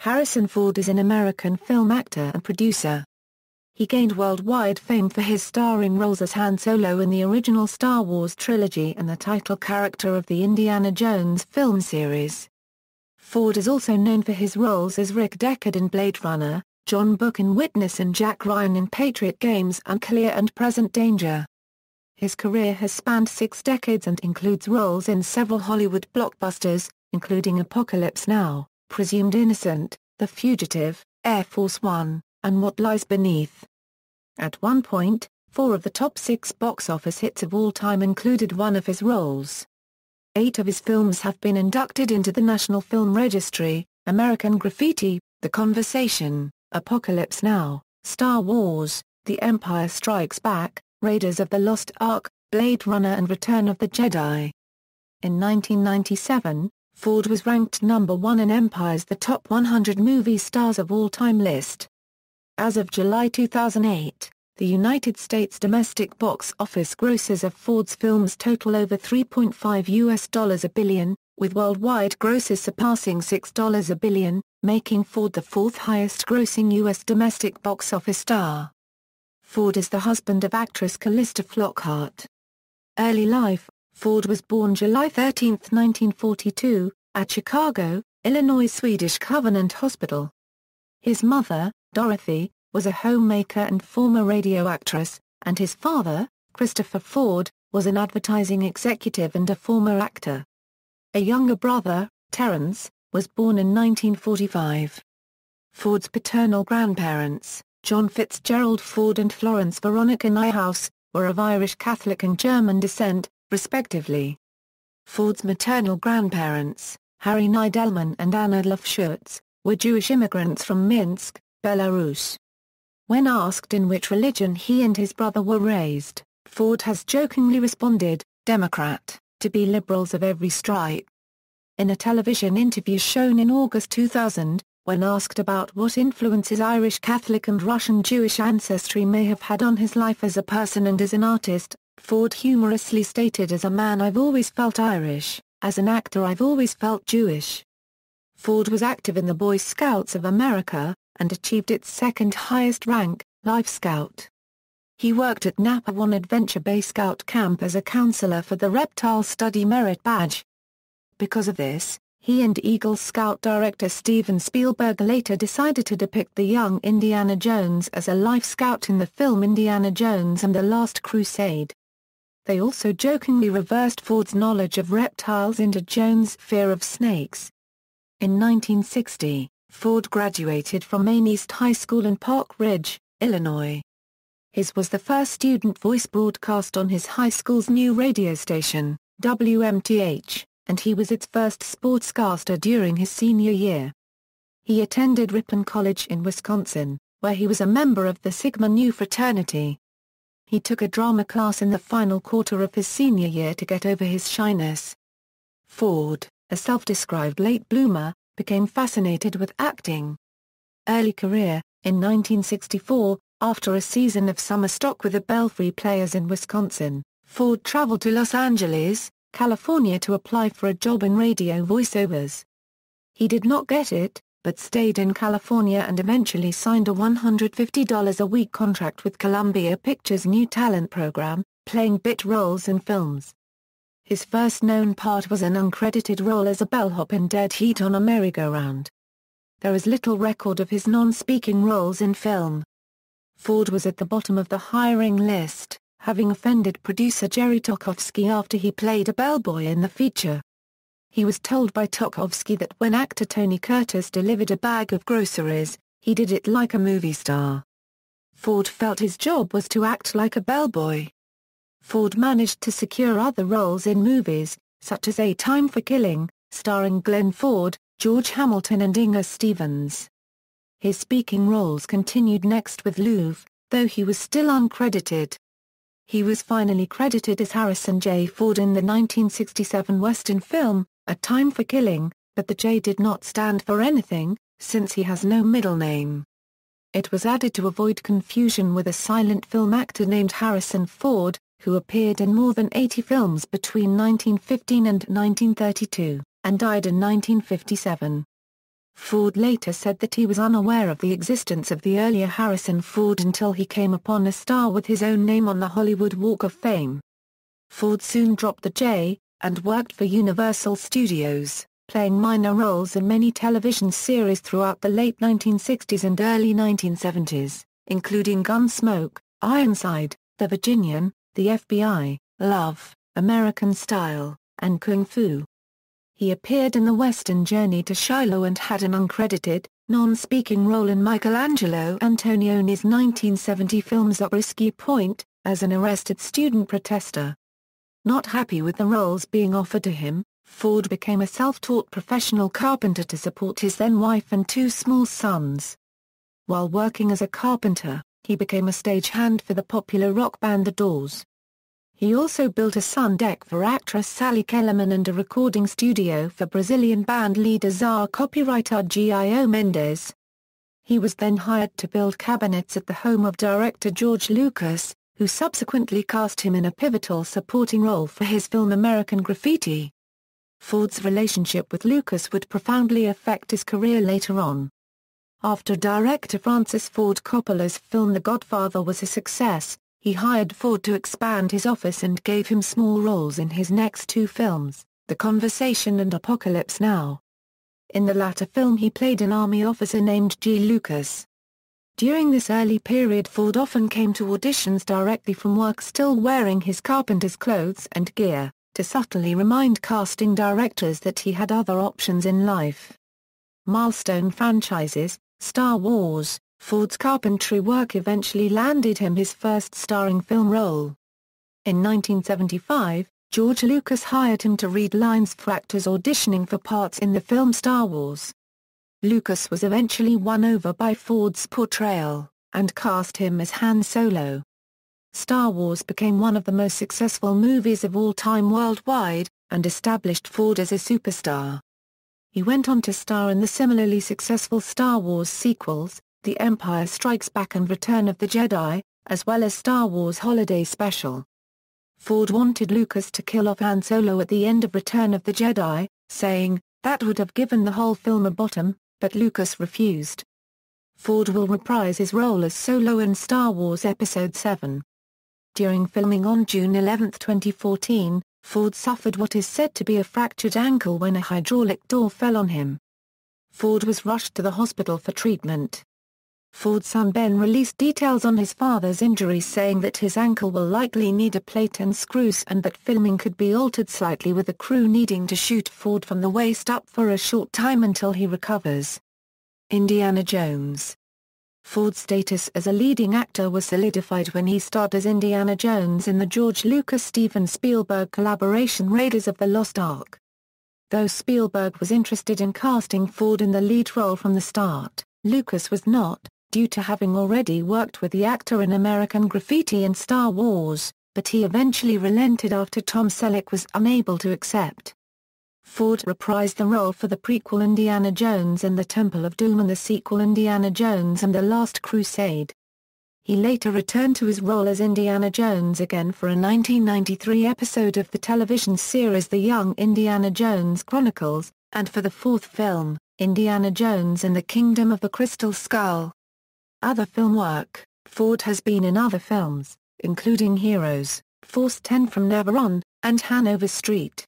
Harrison Ford is an American film actor and producer. He gained worldwide fame for his starring roles as Han Solo in the original Star Wars trilogy and the title character of the Indiana Jones film series. Ford is also known for his roles as Rick Deckard in Blade Runner, John Book in Witness and Jack Ryan in Patriot Games and Clear and Present Danger. His career has spanned 6 decades and includes roles in several Hollywood blockbusters, including Apocalypse Now, Presumed Innocent, The Fugitive, Air Force One, and What Lies Beneath. At one point, 4 of the top 6 box office hits of all time included one of his roles. 8 of his films have been inducted into the National Film Registry: American Graffiti, The Conversation, Apocalypse Now, Star Wars, The Empire Strikes Back, Raiders of the Lost Ark, Blade Runner and Return of the Jedi. In 1997, Ford was ranked number 1 in Empire's The Top 100 Movie Stars of All Time list. As of July 2008, the United States domestic box office grosses of Ford's films total over $3.5 billion, with worldwide grosses surpassing $6 billion, making Ford the 4th highest-grossing U.S. domestic box office star. Ford is the husband of actress Callista Flockhart. Early life: Ford was born July 13, 1942, at Chicago, Illinois' Swedish Covenant Hospital. His mother, Dorothy, was a homemaker and former radio actress, and his father, Christopher Ford, was an advertising executive and a former actor. A younger brother, Terence, was born in 1945. Ford's paternal grandparents, John Fitzgerald Ford and Florence Veronica Niehaus, were of Irish Catholic and German descent, respectively. Ford's maternal grandparents, Harry Neidelman and Anna Lofschutz, were Jewish immigrants from Minsk, Belarus. When asked in which religion he and his brother were raised, Ford has jokingly responded, "Democrat, to be liberals of every stripe." In a television interview shown in August 2000, when asked about what influence his Irish Catholic and Russian Jewish ancestry may have had on his life as a person and as an artist, Ford humorously stated, "As a man I've always felt Irish, as an actor I've always felt Jewish." Ford was active in the Boy Scouts of America, and achieved its second highest rank, Life Scout. He worked at Napa One Adventure Bay Scout Camp as a counselor for the Reptile Study Merit Badge. Because of this, he and Eagle Scout director Steven Spielberg later decided to depict the young Indiana Jones as a Life Scout in the film Indiana Jones and the Last Crusade. They also jokingly reversed Ford's knowledge of reptiles into Jones' fear of snakes. In 1960, Ford graduated from Maine East High School in Park Ridge, Illinois. His was the first student voice broadcast on his high school's new radio station, WMTH, and he was its first sportscaster during his senior year. He attended Ripon College in Wisconsin, where he was a member of the Sigma Nu fraternity. He took a drama class in the final quarter of his senior year to get over his shyness. Ford, a self-described late bloomer, became fascinated with acting. Early career: in 1964, after a season of summer stock with the Belfry Players in Wisconsin, Ford traveled to Los Angeles, California to apply for a job in radio voiceovers. He did not get it, but stayed in California and eventually signed a $150 a week contract with Columbia Pictures' new talent program, playing bit roles in films. His first known part was an uncredited role as a bellhop in Dead Heat on a Merry-Go-Round. There is little record of his non-speaking roles in film. Ford was at the bottom of the hiring list, having offended producer Jerry Tokofsky after he played a bellboy in the feature. He was told by Tokofsky that when actor Tony Curtis delivered a bag of groceries, he did it like a movie star. Ford felt his job was to act like a bellboy. Ford managed to secure other roles in movies, such as A Time for Killing, starring Glenn Ford, George Hamilton and Inga Stevens. His speaking roles continued next with Louvre, though he was still uncredited. He was finally credited as Harrison J. Ford in the 1967 Western film, A Time for Killing, but the J did not stand for anything, since he has no middle name. It was added to avoid confusion with a silent film actor named Harrison Ford, who appeared in more than 80 films between 1915 and 1932, and died in 1957. Ford later said that he was unaware of the existence of the earlier Harrison Ford until he came upon a star with his own name on the Hollywood Walk of Fame. Ford soon dropped the J, and worked for Universal Studios, playing minor roles in many television series throughout the late 1960s and early 1970s, including Gunsmoke, Ironside, The Virginian, The FBI, Love, American Style, and Kung Fu. He appeared in the Western Journey to Shiloh and had an uncredited, non-speaking role in Michelangelo Antonioni's 1970 film Zabriskie Point, as an arrested student protester. Not happy with the roles being offered to him, Ford became a self-taught professional carpenter to support his then-wife and two small sons. While working as a carpenter, he became a stagehand for the popular rock band The Doors. He also built a sun deck for actress Sally Kellerman and a recording studio for Brazilian band leader czar copywriter Gio Mendes. He was then hired to build cabinets at the home of director George Lucas, who subsequently cast him in a pivotal supporting role for his film American Graffiti. Ford's relationship with Lucas would profoundly affect his career later on. After director Francis Ford Coppola's film The Godfather was a success, he hired Ford to expand his office and gave him small roles in his next two films, The Conversation and Apocalypse Now. In the latter film he played an army officer named G. Lucas. During this early period Ford often came to auditions directly from work still wearing his carpenter's clothes and gear, to subtly remind casting directors that he had other options in life. Milestone franchises, Star Wars, Ford's carpentry work eventually landed him his first starring film role. In 1975, George Lucas hired him to read lines for actors auditioning for parts in the film Star Wars. Lucas was eventually won over by Ford's portrayal, and cast him as Han Solo. Star Wars became one of the most successful movies of all time worldwide, and established Ford as a superstar. He went on to star in the similarly successful Star Wars sequels, The Empire Strikes Back and Return of the Jedi, as well as Star Wars Holiday Special. Ford wanted Lucas to kill off Han Solo at the end of Return of the Jedi, saying, "That would have given the whole film a bottom," but Lucas refused. Ford will reprise his role as Solo in Star Wars Episode VII. During filming on June 11, 2014, Ford suffered what is said to be a fractured ankle when a hydraulic door fell on him. Ford was rushed to the hospital for treatment. Ford's son Ben released details on his father's injuries, saying that his ankle will likely need a plate and screws and that filming could be altered slightly with the crew needing to shoot Ford from the waist up for a short time until he recovers. Indiana Jones. Ford's status as a leading actor was solidified when he starred as Indiana Jones in the George Lucas-Steven Spielberg collaboration Raiders of the Lost Ark. Though Spielberg was interested in casting Ford in the lead role from the start, Lucas was not, due to having already worked with the actor in American Graffiti and Star Wars, but he eventually relented after Tom Selleck was unable to accept. Ford reprised the role for the prequel Indiana Jones and the Temple of Doom and the sequel Indiana Jones and the Last Crusade. He later returned to his role as Indiana Jones again for a 1993 episode of the television series The Young Indiana Jones Chronicles, and for the fourth film, Indiana Jones and the Kingdom of the Crystal Skull. Other film work. Ford has been in other films, including Heroes, Force 10 from Never On, and Hanover Street.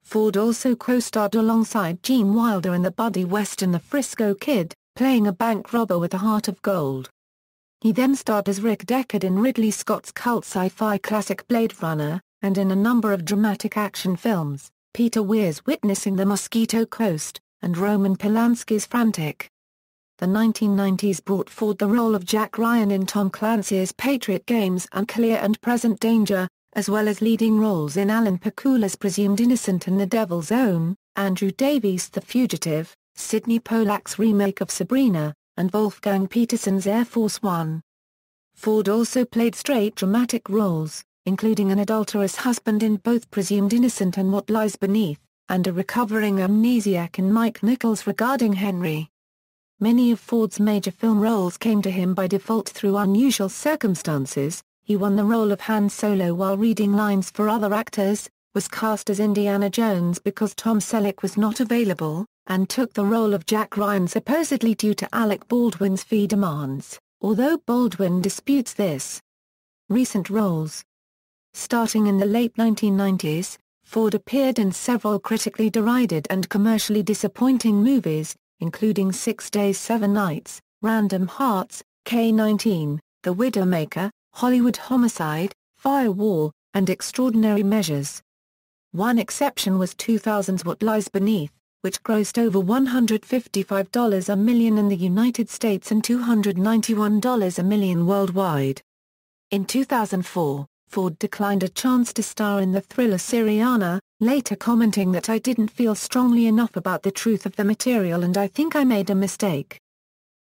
Ford also co-starred alongside Gene Wilder in the buddy western The Frisco Kid, playing a bank robber with a heart of gold. He then starred as Rick Deckard in Ridley Scott's cult sci-fi classic Blade Runner, and in a number of dramatic action films, Peter Weir's Witnessing the Mosquito Coast, and Roman Polanski's Frantic. The 1990s brought Ford the role of Jack Ryan in Tom Clancy's Patriot games Unclear and Present Danger, as well as leading roles in Alan Pakula's Presumed Innocent and The Devil's Own, Andrew Davies' The Fugitive, Sidney Pollack's remake of Sabrina, and Wolfgang Petersen's Air Force One. Ford also played straight dramatic roles, including an adulterous husband in both Presumed Innocent and What Lies Beneath, and a recovering amnesiac in Mike Nichols' Regarding Henry. Many of Ford's major film roles came to him by default through unusual circumstances. He won the role of Han Solo while reading lines for other actors, was cast as Indiana Jones because Tom Selleck was not available, and took the role of Jack Ryan supposedly due to Alec Baldwin's fee demands, although Baldwin disputes this. Recent roles. Starting in the late 1990s, Ford appeared in several critically derided and commercially disappointing movies, including 6 Days 7 Nights, Random Hearts, K-19, The Widowmaker, Hollywood Homicide, Firewall, and Extraordinary Measures. One exception was 2000's What Lies Beneath, which grossed over $155 million in the United States and $291 million worldwide. In 2004, Ford declined a chance to star in the thriller Syriana, later commenting that "I didn't feel strongly enough about the truth of the material and I think I made a mistake."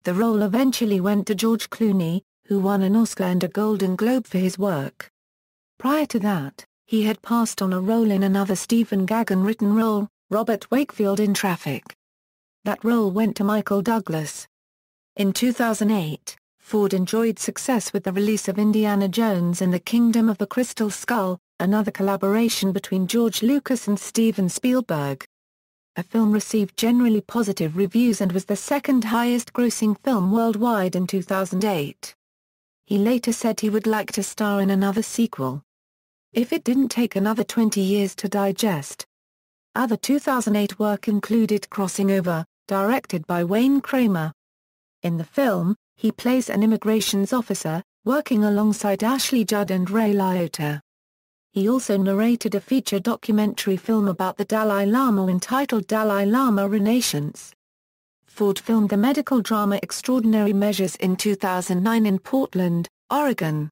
The role eventually went to George Clooney, who won an Oscar and a Golden Globe for his work. Prior to that, he had passed on a role in another Stephen Gaghan-written role, Robert Wakefield in Traffic. That role went to Michael Douglas. In 2008, Ford enjoyed success with the release of Indiana Jones and the Kingdom of the Crystal Skull, another collaboration between George Lucas and Steven Spielberg. The film received generally positive reviews and was the second highest-grossing film worldwide in 2008. He later said he would like to star in another sequel, if it didn't take another 20 years to digest. Other 2008 work included Crossing Over, directed by Wayne Kramer. In the film, he plays an immigrations officer, working alongside Ashley Judd and Ray Liotta. He also narrated a feature documentary film about the Dalai Lama entitled Dalai Lama Renaissance. Ford filmed the medical drama Extraordinary Measures in 2009 in Portland, Oregon.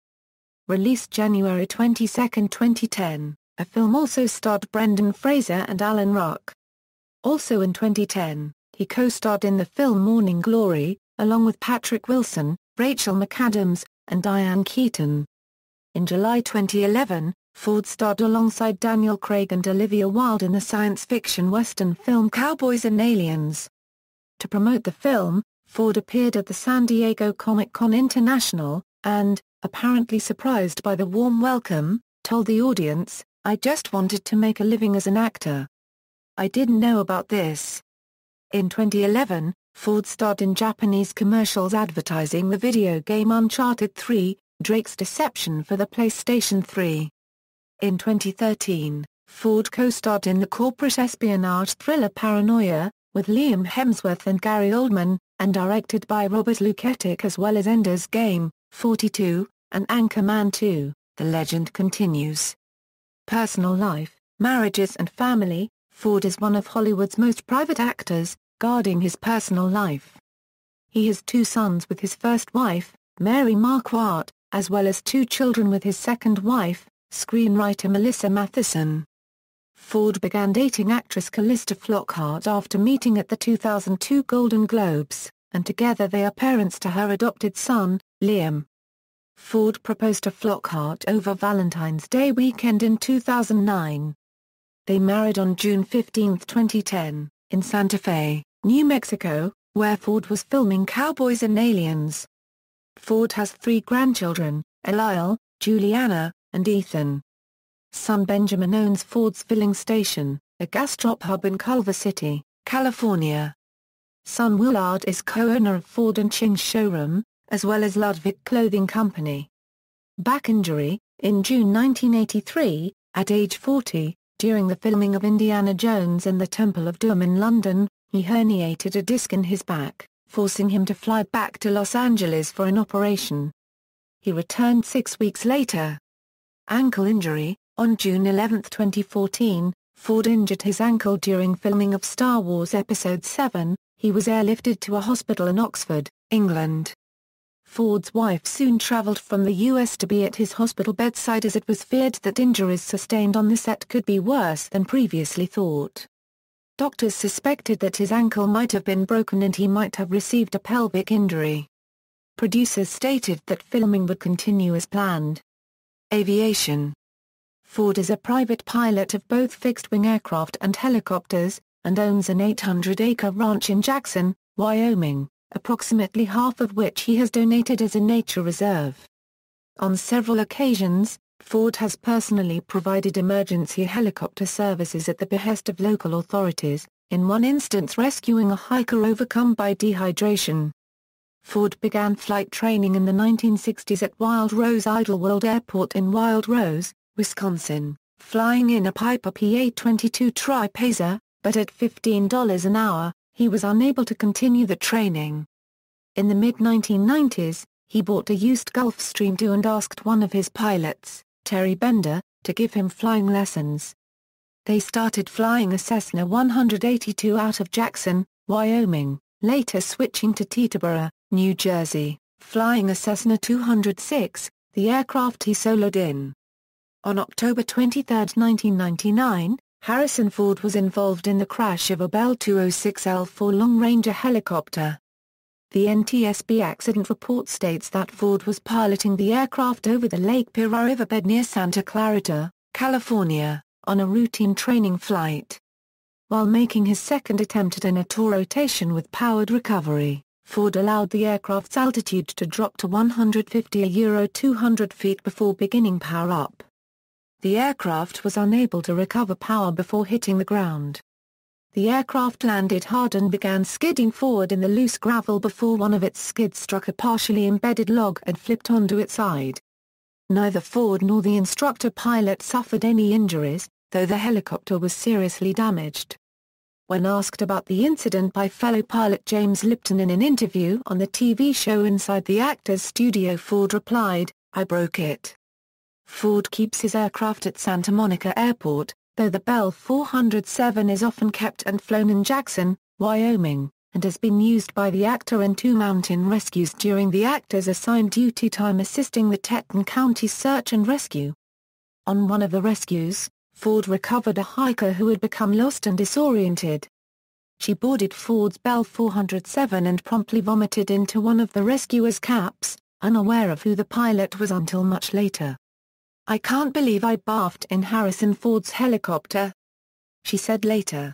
Released January 22, 2010, the film also starred Brendan Fraser and Alan Ruck. Also in 2010, he co-starred in the film Morning Glory, along with Patrick Wilson, Rachel McAdams, and Diane Keaton. In July 2011, Ford starred alongside Daniel Craig and Olivia Wilde in the science fiction western film Cowboys and Aliens. To promote the film, Ford appeared at the San Diego Comic-Con International, and, apparently surprised by the warm welcome, told the audience, "I just wanted to make a living as an actor. I didn't know about this." In 2011, Ford starred in Japanese commercials advertising the video game Uncharted 3, Drake's Deception for the PlayStation 3. In 2013, Ford co-starred in the corporate espionage thriller Paranoia, with Liam Hemsworth and Gary Oldman, and directed by Robert Luketic, as well as Ender's Game, 42, and Anchorman 2, The Legend Continues. Personal life, marriages and family. Ford is one of Hollywood's most private actors, guarding his personal life. He has 2 sons with his first wife, Mary Marquardt, as well as 2 children with his second wife, screenwriter Melissa Matheson. Ford began dating actress Callista Flockhart after meeting at the 2002 Golden Globes, and together they are parents to her adopted son, Liam. Ford proposed to Flockhart over Valentine's Day weekend in 2009. They married on June 15, 2010, in Santa Fe, New Mexico, where Ford was filming Cowboys and Aliens. Ford has 3 grandchildren, Eliel, Juliana, and Ethan. Son Benjamin owns Ford's Filling Station, a gas drop hub in Culver City, California. Son Willard is co-owner of Ford and Ching's showroom, as well as Ludwig Clothing Company. Back injury. In June 1983, at age 40, during the filming of Indiana Jones and the Temple of Doom in London, he herniated a disc in his back, forcing him to fly back to Los Angeles for an operation. He returned 6 weeks later. Ankle injury. On June 11, 2014, Ford injured his ankle during filming of Star Wars Episode VII. He was airlifted to a hospital in Oxford, England. Ford's wife soon traveled from the U.S. to be at his hospital bedside, as it was feared that injuries sustained on the set could be worse than previously thought. Doctors suspected that his ankle might have been broken and he might have received a pelvic injury. Producers stated that filming would continue as planned. Aviation. Ford is a private pilot of both fixed-wing aircraft and helicopters, and owns an 800-acre ranch in Jackson, Wyoming, approximately half of which he has donated as a nature reserve. On several occasions, Ford has personally provided emergency helicopter services at the behest of local authorities, in one instance rescuing a hiker overcome by dehydration. Ford began flight training in the 1960s at Wild Rose Idlewild Airport in Wild Rose, Wisconsin, flying in a Piper PA-22 Tri-Pacer, but at $15 an hour, he was unable to continue the training. In the mid-1990s, he bought a used Gulfstream II and asked one of his pilots, Terry Bender, to give him flying lessons. They started flying a Cessna 182 out of Jackson, Wyoming, later switching to Teterboro, New Jersey, flying a Cessna 206, the aircraft he soloed in. On October 23, 1999, Harrison Ford was involved in the crash of a Bell 206L4 Long Ranger helicopter. The NTSB accident report states that Ford was piloting the aircraft over the Lake Pira riverbed near Santa Clarita, California, on a routine training flight. While making his second attempt at an auto rotation with powered recovery, Ford allowed the aircraft's altitude to drop to 150-200 feet before beginning power-up. The aircraft was unable to recover power before hitting the ground. The aircraft landed hard and began skidding forward in the loose gravel before one of its skids struck a partially embedded log and flipped onto its side. Neither Ford nor the instructor pilot suffered any injuries, though the helicopter was seriously damaged. When asked about the incident by fellow pilot James Lipton in an interview on the TV show Inside the Actors Studio, Ford replied, "I broke it." Ford keeps his aircraft at Santa Monica Airport, though the Bell 407 is often kept and flown in Jackson, Wyoming, and has been used by the actor in 2 mountain rescues during the actor's assigned duty time assisting the Teton County search and rescue. On one of the rescues, Ford recovered a hiker who had become lost and disoriented. She boarded Ford's Bell 407 and promptly vomited into one of the rescuer's caps, unaware of who the pilot was until much later. "I can't believe I barfed in Harrison Ford's helicopter," she said later.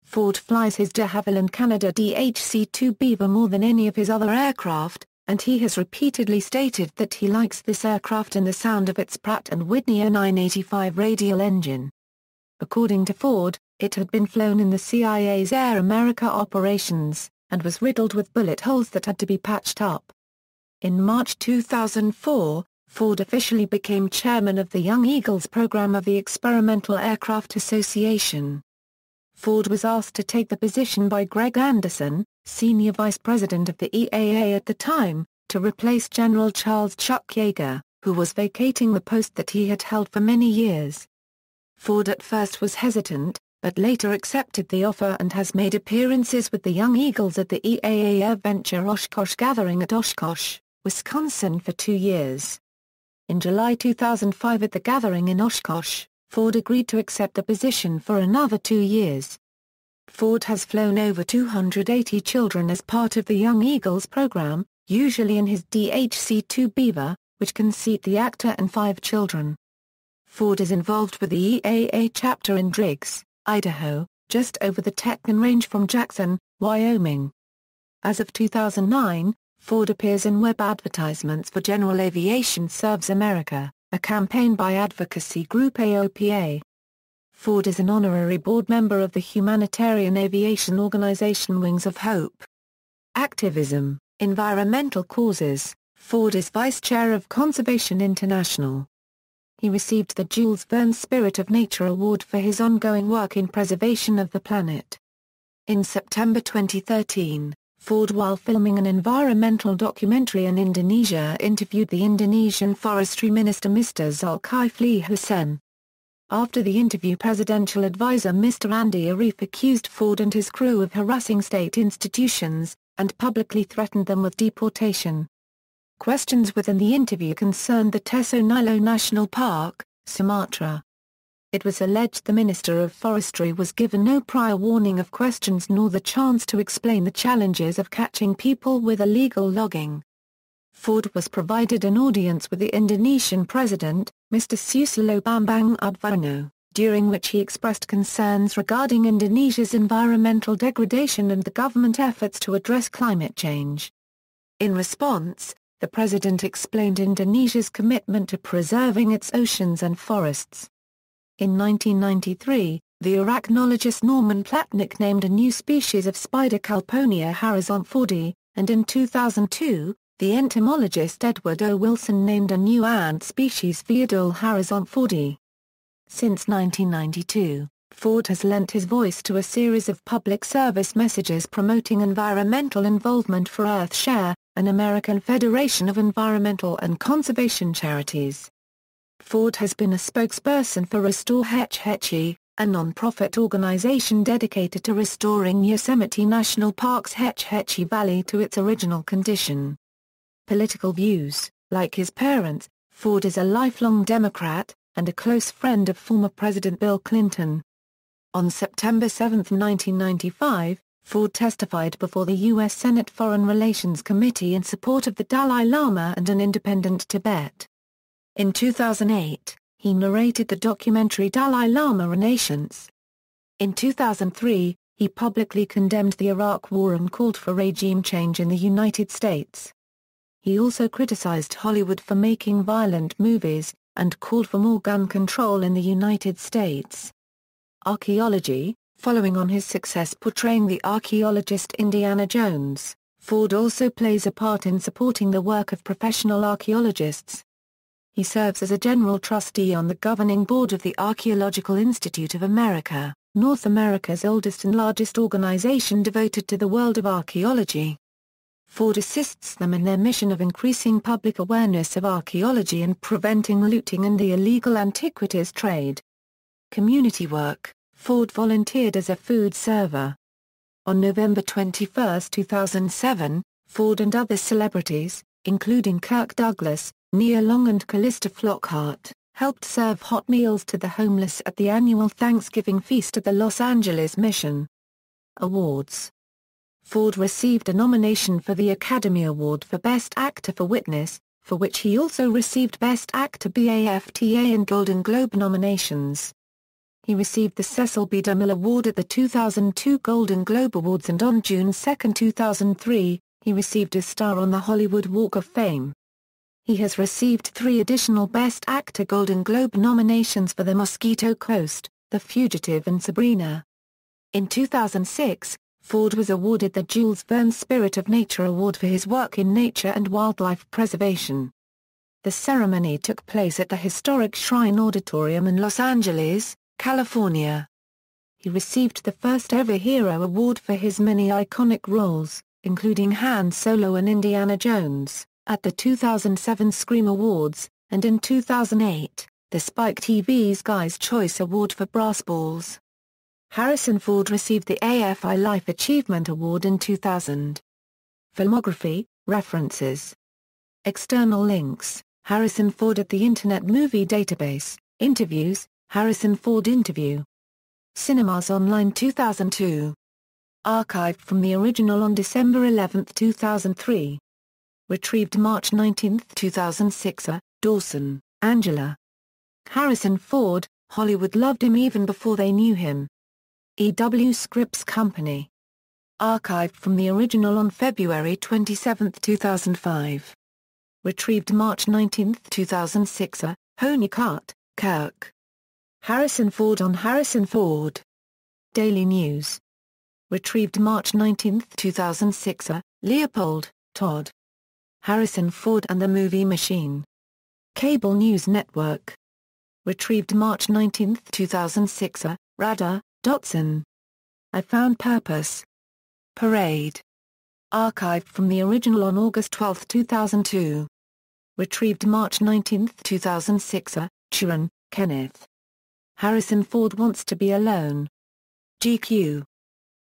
Ford flies his de Havilland Canada DHC-2 Beaver more than any of his other aircraft, and he has repeatedly stated that he likes this aircraft and the sound of its Pratt & Whitney 0985 radial engine. According to Ford, it had been flown in the CIA's Air America operations, and was riddled with bullet holes that had to be patched up. In March 2004, Ford officially became chairman of the Young Eagles program of the Experimental Aircraft Association. Ford was asked to take the position by Greg Anderson, senior vice president of the EAA at the time, to replace General Charles Chuck Yeager, who was vacating the post that he had held for many years. Ford at first was hesitant, but later accepted the offer and has made appearances with the Young Eagles at the EAA AirVenture Oshkosh gathering at Oshkosh, Wisconsin for 2 years. In July 2005 at the gathering in Oshkosh, Ford agreed to accept the position for another 2 years. Ford has flown over 280 children as part of the Young Eagles program, usually in his DHC-2 Beaver, which can seat the actor and 5 children. Ford is involved with the EAA chapter in Driggs, Idaho, just over the Teton Range from Jackson, Wyoming. As of 2009, Ford appears in web advertisements for General Aviation Serves America, a campaign by advocacy group AOPA. Ford is an honorary board member of the humanitarian aviation organization Wings of Hope. Activism, environmental causes. Ford is vice chair of Conservation International. He received the Jules Verne Spirit of Nature Award for his ongoing work in preservation of the planet. In September 2013, Ford, while filming an environmental documentary in Indonesia, interviewed the Indonesian Forestry Minister Mr. Zulkifli Hussein. After the interview, presidential advisor Mr. Andy Arief accused Ford and his crew of harassing state institutions, and publicly threatened them with deportation. Questions within the interview concerned the Teso Nilo National Park, Sumatra. It was alleged the Minister of Forestry was given no prior warning of questions nor the chance to explain the challenges of catching people with illegal logging. Ford was provided an audience with the Indonesian President, Mr. Susilo Bambang Yudhoyono, during which he expressed concerns regarding Indonesia's environmental degradation and the government efforts to address climate change. In response, the President explained Indonesia's commitment to preserving its oceans and forests. In 1993, The arachnologist Norman Platnick named a new species of spider Calponia horizonfordi, and in 2002, the entomologist Edward O. Wilson named a new ant species Phaeodule horizonfordi. Since 1992, Ford has lent his voice to a series of public service messages promoting environmental involvement for EarthShare, an American federation of environmental and conservation charities. Ford has been a spokesperson for Restore Hetch Hetchy, a non-profit organization dedicated to restoring Yosemite National Park's Hetch Hetchy Valley to its original condition. Political views: like his parents, Ford is a lifelong Democrat, and a close friend of former President Bill Clinton. On September 7, 1995, Ford testified before the U.S. Senate Foreign Relations Committee in support of the Dalai Lama and an independent Tibet. In 2008, he narrated the documentary Dalai Lama Renaissance. In 2003, he publicly condemned the Iraq War and called for regime change in the United States. He also criticized Hollywood for making violent movies, and called for more gun control in the United States. Archaeology: following on his success portraying the archaeologist Indiana Jones, Ford also plays a part in supporting the work of professional archaeologists. He serves as a general trustee on the governing board of the Archaeological Institute of America, North America's oldest and largest organization devoted to the world of archaeology. Ford assists them in their mission of increasing public awareness of archaeology and preventing looting and the illegal antiquities trade. Community work: Ford volunteered as a food server. On November 21, 2007, Ford and other celebrities, including Kirk Douglas, Nia Long and Callista Flockhart, helped serve hot meals to the homeless at the annual Thanksgiving feast at the Los Angeles Mission. Awards: Ford received a nomination for the Academy Award for Best Actor for Witness, for which he also received Best Actor BAFTA and Golden Globe nominations. He received the Cecil B. DeMille Award at the 2002 Golden Globe Awards, and on June 2, 2003, he received a star on the Hollywood Walk of Fame. He has received 3 additional Best Actor Golden Globe nominations for The Mosquito Coast, The Fugitive and Sabrina. In 2006, Ford was awarded the Jules Verne Spirit of Nature Award for his work in nature and wildlife preservation. The ceremony took place at the historic Shrine Auditorium in Los Angeles, California. He received the first ever Hero Award for his many iconic roles, including Han Solo and Indiana Jones, at the 2007 Scream Awards, and in 2008, the Spike TV's Guy's Choice Award for Brass Balls. Harrison Ford received the AFI Life Achievement Award in 2000. Filmography, references. External links: Harrison Ford at the Internet Movie Database, interviews, Harrison Ford interview. Cinemas Online 2002. Archived from the original on December 11, 2003. Retrieved March 19, 2006. Dawson, Angela. Harrison Ford, Hollywood loved him even before they knew him. EW Scripps Company. Archived from the original on February 27, 2005. Retrieved March 19, 2006. Honeycutt, Kirk. Harrison Ford on Harrison Ford. Daily News. Retrieved March 19, 2006. Leopold, Todd. Harrison Ford and the Movie Machine. Cable News Network. Retrieved March 19, 2006. Radha, Dotson. I Found Purpose. Parade. Archived from the original on August 12, 2002. Retrieved March 19, 2006. Turan, Kenneth. Harrison Ford Wants to Be Alone. GQ.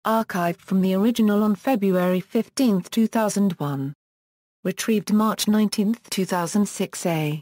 Archived from the original on February 15, 2001. Retrieved March 19, 2006.